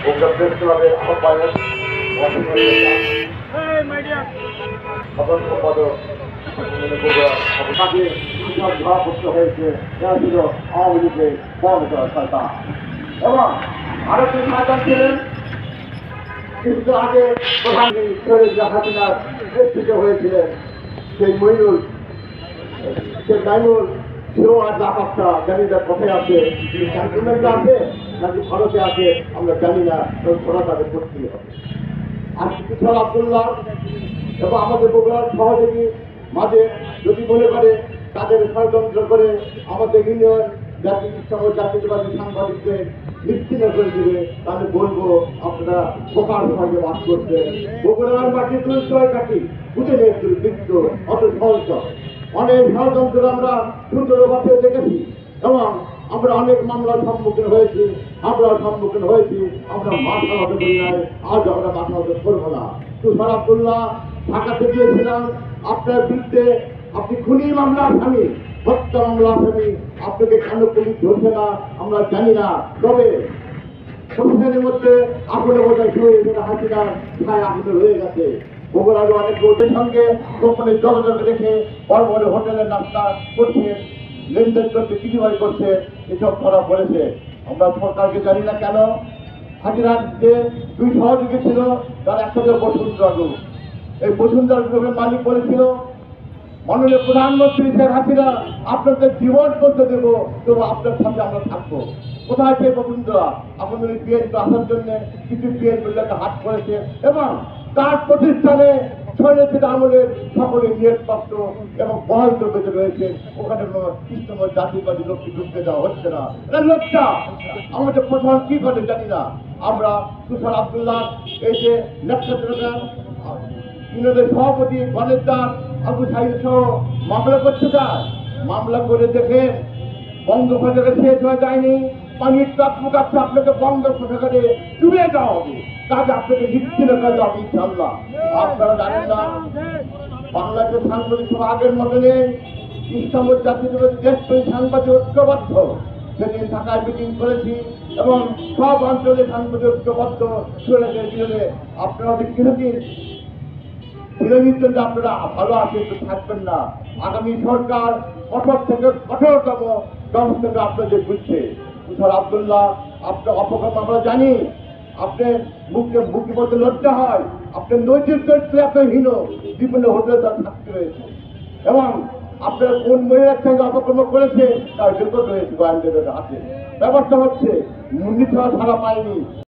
Press ক্লাবের আহ্বায়ক সদর সম্পাদক তাকে ধরা করতে হয়েছে। এরা ছিল আওয়ামী লীগের বড় সরকার এবং ভারতের সরকার ছিলেন কিন্তু আগে প্রধানমন্ত্রী হাসিনার নেতৃত্ব হয়েছিলেন সেই মইনুল সেও আর লাপাত্তা জানি না কোথায় আছে, ক্যান্টনমেন্টে আছে নাকি ভারতে আছে আমরা জানি না। ওরা তাদের করতেই হবে। আর কিশোর আব্দুল্লাহ এবং আমাদের বগুড়ার সহযোগী মাঝে যদি মনে করে তাদের ষড়যন্ত্র করে আমাদের ইউনিয়ন জাতীয়তাবাদী সাংবাদিকদের বিচ্ছিন্ন করে দিবে, তাহলে বলবো আপনারা বোকার সঙ্গে বাস করছেন। বগুড়ার মাটি দুর্জয় কাটি বুঝে নেই দুর্বৃত্ত অত সহজ। অনেক ষড়যন্ত্র আমরা সুন্দর মাঠে দেখেছি এবং আমরা অনেক মামলার সম্মুখীন হয়েছি, আমরাও সম্মুখীন হয়েছি। আমরা মাথা হতে করি নাই, আজ আমরা মাথা হতে করবো না। তুষার আব্দুল্লাহ ঢাকাতে গিয়েছিলাম আপনার বিরুদ্ধে, আপনি খুনি মামলা আসামি, হত্যা মামলা আসামি, আপনাকে কেন পুলিশ ধরছে না আমরা জানি না। তবে সংসারের মধ্যে আগুনে বোঝায় শুরু হয়েছে, হাসিনার ছায় আগুনে রয়ে গেছে। বগুড়ার অনেক লোকের সঙ্গে গোপনে যোগাযোগ রেখে বড় বড় হোটেলের নাস্তা করছে, লেনদেন করছে, বিনিময় করছে, এসব করা পড়েছে। আমরা সরকারকে জানি না কেন হাসিনার যে দুই সহযোগী ছিল তার একটা ছিল বসুন্ধরা গ্রুপ। এই বসুন্ধরা গ্রুপের মালিক বলেছিল মাননীয় প্রধানমন্ত্রী শেখ হাসিনা আপনাদের জীবন করতে দেবো, তবু আপনার সাথে আমরা থাকবো। কোথায় সেই বসুন্ধরা? আপনাদের বিএনপি আসার জন্য কিছু বিএনপিকে হাত করেছে এবং তার প্রতিষ্ঠানে ছড়িয়ে আমলের সকলে নিয়োগপ্রাপ্ত এবং বহাল বেঁচে রয়েছে। ওখানে কোনো কৃষ্ণময় জাতিবাদী লোককে ঢুকতে দেওয়া হচ্ছে না। লোকটা আমাদের প্রশাসন কি করে জানি না। আমরা তুষার আব্দুল্লাহ এই যে নেতৃত্বরা ইউনিয়নের সভাপতি গণেশ দাস আবু সাহিদ সহ মামলা করতে চায়, মামলা করে দেখেন বঙ্গোপসাগরে শেষ হয়ে যায়নি, পানির ট্রাক মুখাচ্ছে, আপনাকে বঙ্গোপসাগরে ডুবে যাওয়া হবে, কাজে আপনাকে নিশ্চিত করে যাবে ইনশাল্লাহ। আপনারা জানেন না বাংলাদেশের সাংবাদিক সভা আগের মতো নেই। ইসলামের জাতীয়তাবাদী দেশপ্রেমী সাংবাদিক ঐক্যবদ্ধ সেদিন ঢাকায় মিটিং করেছি এবং সব অঞ্চলে সাংবাদিক ঐক্যবদ্ধ চলেছে বিরোধে। আপনারা কিছুদিন বিরোধীর জন্য আপনারা ভালো আছে থাকবেন না। আগামী সরকার কঠোর থেকে কঠোরতম ব্যবস্থা আপনাদের বুঝছে। তুষার আব্দুল্লাহ আপনার অপকর্ম আমরা জানি, আপনার মুখে বলতে লজ্জা হয়, আপনার নৈতিক চরিত্রে আপনার হীন, বিভিন্ন হোটেলে তার থাকতে রয়েছে এবং আপনার কোন মহিলার সঙ্গে অপকর্ম করেছে তার যোগ্য রয়েছে গোয়েন্দাদের হাতে। ব্যাপারটা হচ্ছে মুন্নি ছাড়া পায়নি।